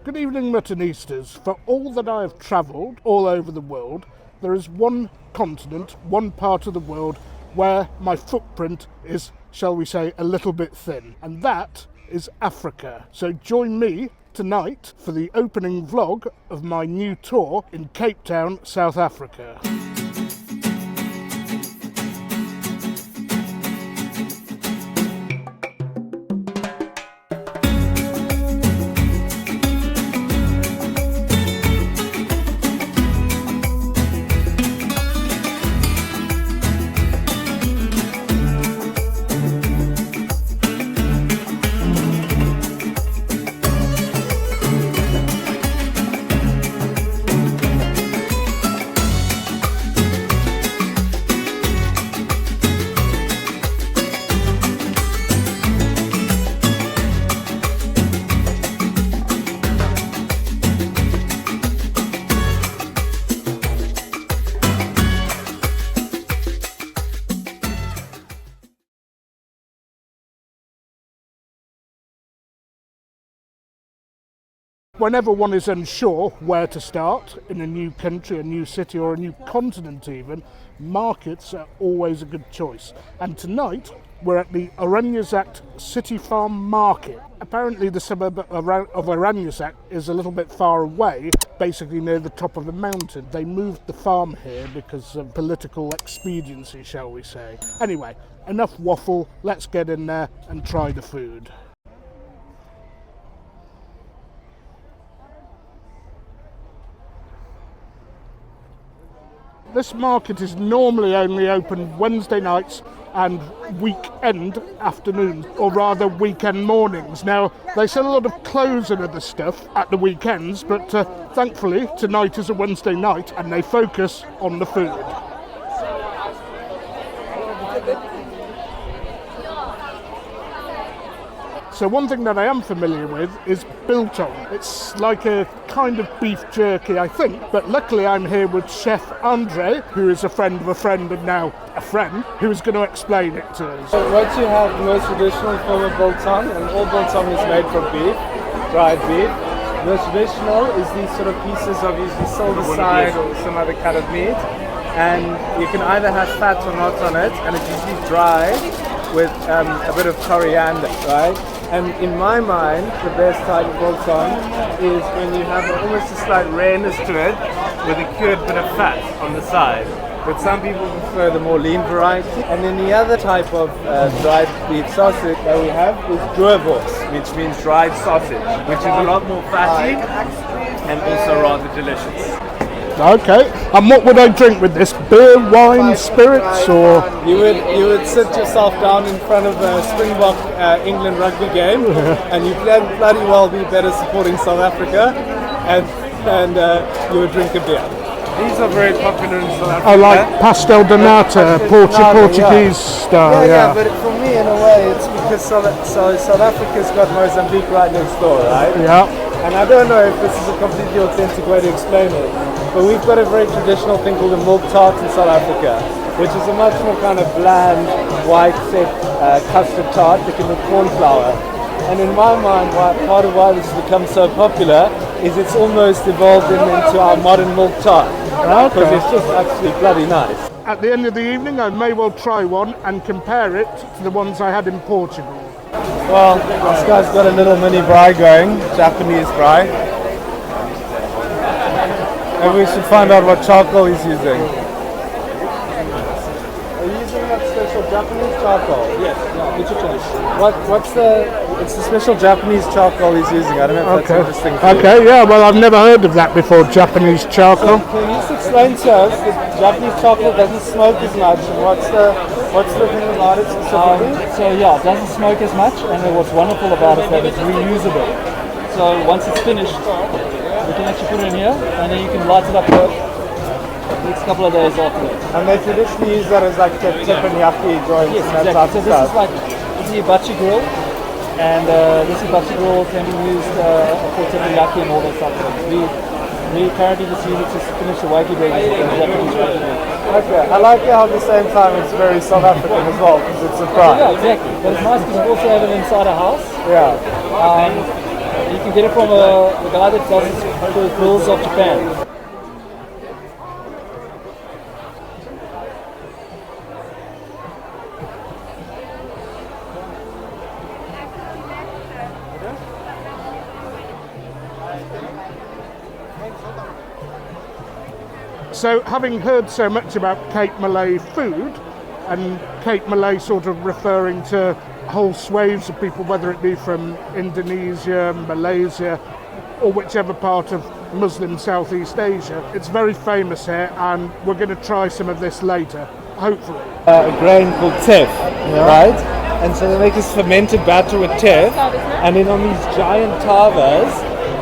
Good evening, Muttonistas. For all that I have travelled all over the world, there is one continent, one part of the world where my footprint is, shall we say, a little bit thin, and that is Africa. So join me tonight for the opening vlog of my new tour in Cape Town, South Africa. Whenever one is unsure where to start in a new country, a new city or a new continent even, markets are always a good choice. And tonight we're at the Oranjezicht City Farm Market. Apparently the suburb of Oranjezicht is a little bit far away, basically near the top of a mountain. They moved the farm here because of political expediency, shall we say. Anyway, enough waffle, let's get in there and try the food. This market is normally only open Wednesday nights and weekend afternoons, or rather weekend mornings. Now, they sell a lot of clothes and other stuff at the weekends, but thankfully tonight is a Wednesday night and they focus on the food. So one thing that I am familiar with is biltong. It's like a kind of beef jerky, I think, but luckily I'm here with Chef Andre, who is a friend of a friend and now a friend, who is going to explain it to us. So what you have, the most traditional form of biltong, and all biltong is made from beef, dried beef. The most traditional is these sort of pieces of usually silver side or some other cut of meat, and you can either have fat or not on it, and it's usually dried with a bit of coriander, right? And in my mind, the best type of biltong is when you have almost a slight rareness to it with a cured bit of fat on the side. But some people prefer the more lean variety. And then the other type of dried beef sausage that we have is BOEREWORS, which means dried sausage, which is a lot more fatty and also rather delicious. Okay, and what would I drink with this? Beer, wine, spirits, or? You would sit yourself down in front of a Springbok England rugby game, and you bloody well be better supporting South Africa, and you would drink a beer. These are very popular in South Africa. I like pastel de nata, Portuguese style. Yeah, but for me, in a way, it's because South Africa's got Mozambique right next door, right? Yeah. And I don't know if this is a completely authentic way to explain it, but we've got a very traditional thing called a milk tart in South Africa, which is a much more kind of bland, white, thick custard tart taken with corn flour. And in my mind, part of why this has become so popular is it's almost evolved into our modern milk tart, because it's just actually bloody nice. At the end of the evening, I may well try one and compare it to the ones I had in Portugal. Well, this guy's got a little mini BRAAI going, Japanese BRAAI. Maybe we should find out what charcoal he's using. Are you using that special Japanese charcoal? Yes, which choice? It's the special Japanese charcoal he's using. I don't know if that's interesting for you. Okay, yeah, well I've never heard of that before, Japanese charcoal. So can you just explain to us that Japanese charcoal doesn't smoke as much, and what's the thing about it specifically? So yeah, it doesn't smoke as much, and what's wonderful about it is that it's reusable. So once it's finished, we can actually put it in here, and then you can light it up the next couple of days after that. And they traditionally use that as like teppanyaki joints and that type of So stuff. this is a hibachi grill, and this hibachi grill can be used for teppanyaki and all that stuff. We currently just use it to finish the wagyu burgers with the Japanese wagyu burgers. Okay, I like how at the same time it's very South African as well, because it's a fry. Yeah, exactly. But it's nice because we also have it inside a house. Yeah. You can get it from a guy that does it for the hills of Japan. So, having heard so much about Cape Malay food, and Cape Malay sort of referring to whole swathes of people, whether it be from Indonesia, Malaysia, or whichever part of Muslim Southeast Asia, it's very famous here, and we're going to try some of this later, hopefully. A grain called teff, right? And so they make this fermented batter with teff, and then on these giant tavas,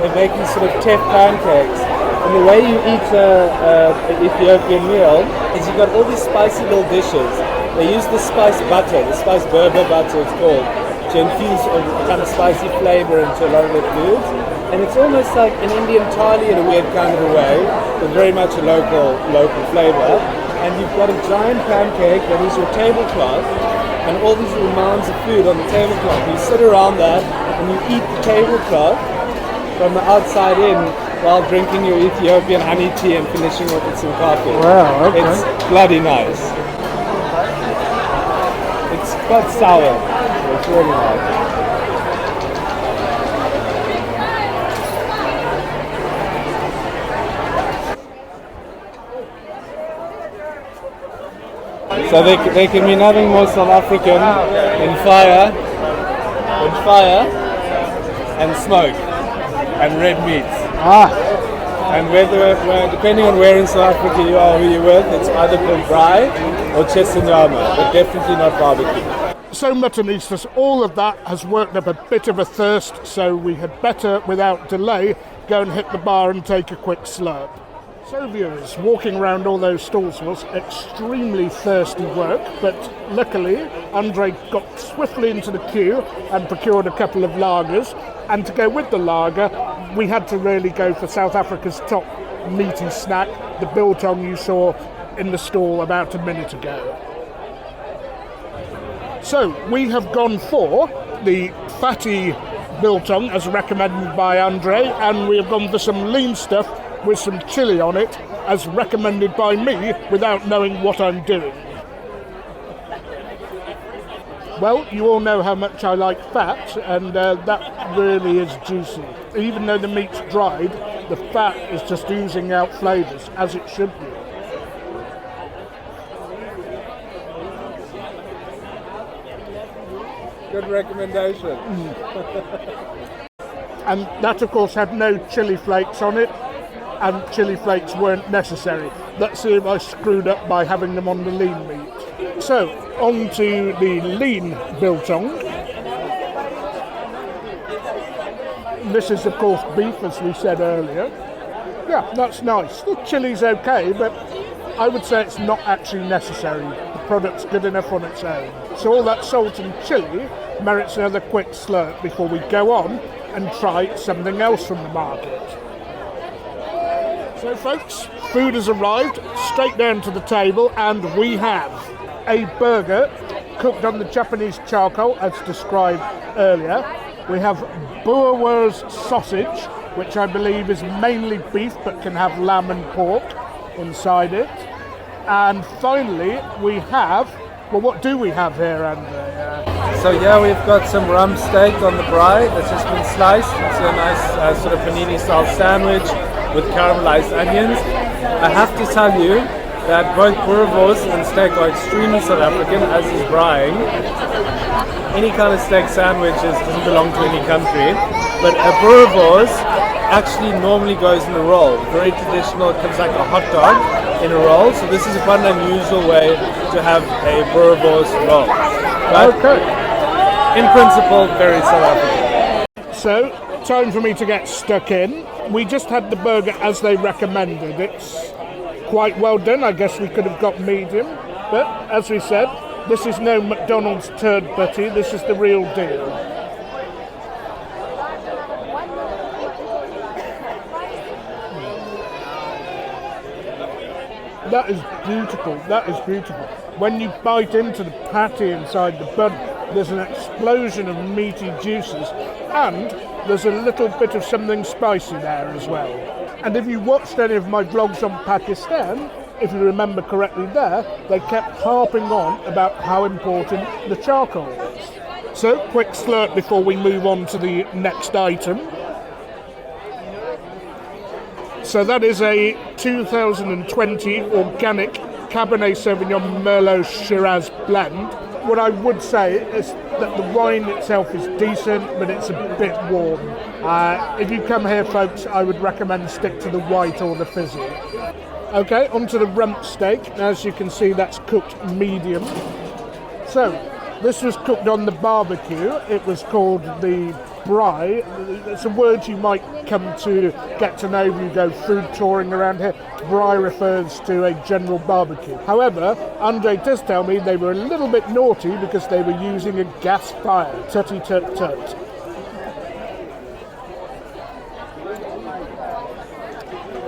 they make these sort of teff pancakes. And the way you eat an Ethiopian meal is you've got all these spicy little dishes. They use the spice butter, the spice Berber butter it's called, to infuse a kind of spicy flavor into a lot of their foods. And it's almost like an Indian thali in a weird kind of a way, but very much a local flavor. And you've got a giant pancake that is your tablecloth, and all these little mounds of food on the tablecloth. You sit around that and you eat the tablecloth from the outside in, while drinking your Ethiopian honey tea and finishing off with some coffee. Wow, okay. It's bloody nice. It's quite sour. It's really nice. So they can be nothing more South African than fire and smoke and red meat. And whether, depending on where in South Africa you are, who you're with, it's either called BRAAI or Chesanyama, but definitely not barbecue. So Muttonistas, all of that has worked up a bit of a thirst, so we had better, without delay, go and hit the bar and take a quick slurp. So viewers, walking around all those stalls was extremely thirsty work, but luckily Andre got swiftly into the queue and procured a couple of lagers, and to go with the lager we had to really go for South Africa's top meaty snack, the biltong you saw in the stall about a minute ago. So we have gone for the fatty biltong as recommended by Andre, and we have gone for some lean stuff with some chili on it as recommended by me without knowing what I'm doing. Well, you all know how much I like fat, and that really is juicy. Even though the meat's dried, the fat is just oozing out flavours, as it should be. Good recommendation. And that, of course, had no chili flakes on it, and chili flakes weren't necessary. Let's see if I screwed up by having them on the lean meat. So, on to the lean biltong. This is, of course, beef, as we said earlier. Yeah, that's nice. The chili's okay, but I would say it's not actually necessary. The product's good enough on its own. So all that salt and chili merits another quick slurp before we go on and try something else from the market. So folks, food has arrived, straight down to the table, and we have a burger cooked on the Japanese charcoal as described earlier. We have BOEREWORS sausage, which I believe is mainly beef but can have lamb and pork inside it. And finally we have, well, what do we have here, Andre? So yeah, we've got some rump steak on the BRAAI that's just been sliced. It's a nice sort of panini style sandwich with caramelized onions. I have to tell you that both BOEREWORS and steak are extremely South African, as is BRAAI. Any kind of steak sandwich doesn't belong to any country, but a BOEREWORS actually normally goes in a roll. Very traditional, it comes like a hot dog in a roll, so this is quite an unusual way to have a BOEREWORS roll. But in principle, very South African. So, time for me to get stuck in. We just had the burger as they recommended. It's quite well done. I guess we could have got medium, but as we said, this is no McDonald's turd butty, this is the real deal. That is beautiful, that is beautiful. When you bite into the patty inside the bun, there's an explosion of meaty juices, and there's a little bit of something spicy there as well. And if you watched any of my vlogs on Pakistan, if you remember correctly there, they kept harping on about how important the charcoal is. So, quick slurp before we move on to the next item. So that is a 2020 organic Cabernet Sauvignon Merlot Shiraz blend. What I would say is that the wine itself is decent, but it's a bit warm. If you come here, folks, I would recommend stick to the white or the fizzy. Okay, onto the rump steak. As you can see, that's cooked medium. So, this was cooked on the barbecue. It was called the BRAAI. It's a word you might come to get to know if you go food touring around here. BRAAI refers to a general barbecue. However, Andre does tell me they were a little bit naughty because they were using a gas fire. Tutty tut tut.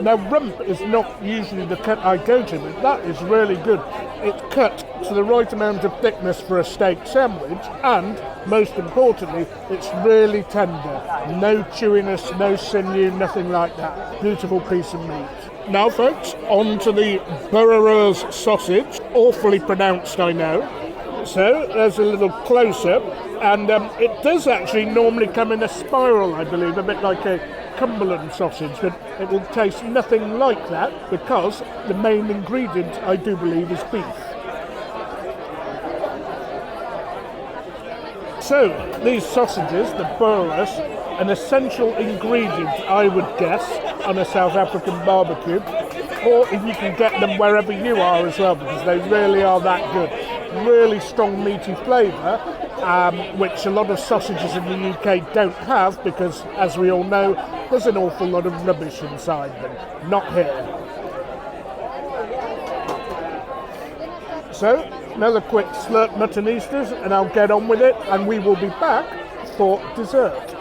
Now, rump is not usually the cut I go to, but that is really good. It's cut to the right amount of thickness for a steak sandwich, and, most importantly, it's really tender. No chewiness, no sinew, nothing like that. Beautiful piece of meat. Now, folks, on to the BOEREWORS sausage. Awfully pronounced, I know. So, there's a little close-up, and it does actually normally come in a spiral, I believe, a bit like a Cumberland sausage, but it will taste nothing like that because the main ingredient, I do believe, is beef. So, these sausages, the BOEREWORS, an essential ingredient, I would guess, on a South African barbecue, or if you can get them wherever you are as well, because they really are that good. Really strong meaty flavour, which a lot of sausages in the UK don't have because, as we all know, there's an awful lot of rubbish inside them. Not here. So, another quick slurp muttonistas and I'll get on with it, and we will be back for dessert.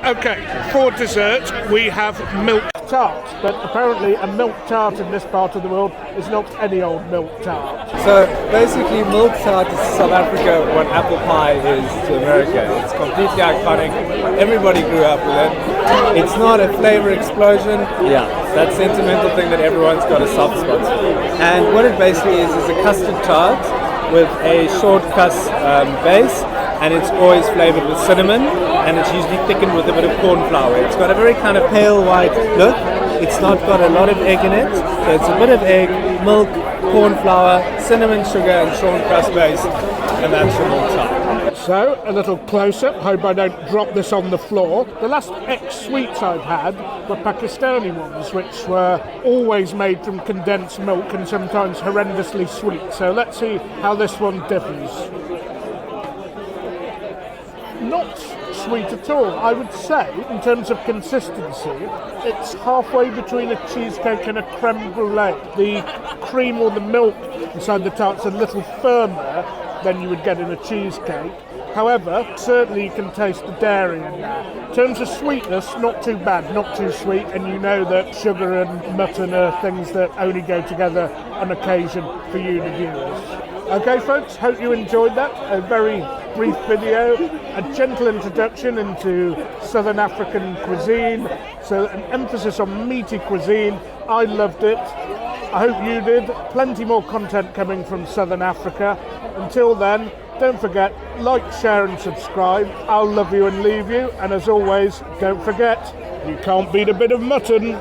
Okay, for dessert we have milk tart, but apparently a milk tart in this part of the world is not any old milk tart. So basically milk tart is to South Africa what apple pie is to America. It's completely iconic. Everybody grew up with it. It's not a flavor explosion. Yeah, that sentimental thing that everyone's got a soft spot for. And what it basically is a custard tart with a short crust base, and it's always flavored with cinnamon, and it's usually thickened with a bit of corn flour. It's got a very kind of pale white look. It's not got a lot of egg in it, so it's a bit of egg, milk, corn flour, cinnamon, sugar, and short crust base, and that's your milk tart. So, a little close-up, hope I don't drop this on the floor. The last ex-sweets I've had were Pakistani ones, which were always made from condensed milk and sometimes horrendously sweet. So let's see how this one differs. Not sweet at all. I would say, in terms of consistency, it's halfway between a cheesecake and a creme brulee. The cream or the milk inside the tart's a little firmer than you would get in a cheesecake. However, certainly you can taste the dairy in there. In terms of sweetness, not too bad, not too sweet, and you know that sugar and mutton are things that only go together on occasion for you, the viewers. Okay, folks, hope you enjoyed that. A very brief video, a gentle introduction into Southern African cuisine, so an emphasis on meaty cuisine. I loved it. I hope you did. Plenty more content coming from Southern Africa. Until then, don't forget, like, share and subscribe. I'll love you and leave you. And as always, don't forget, you can't beat a bit of mutton.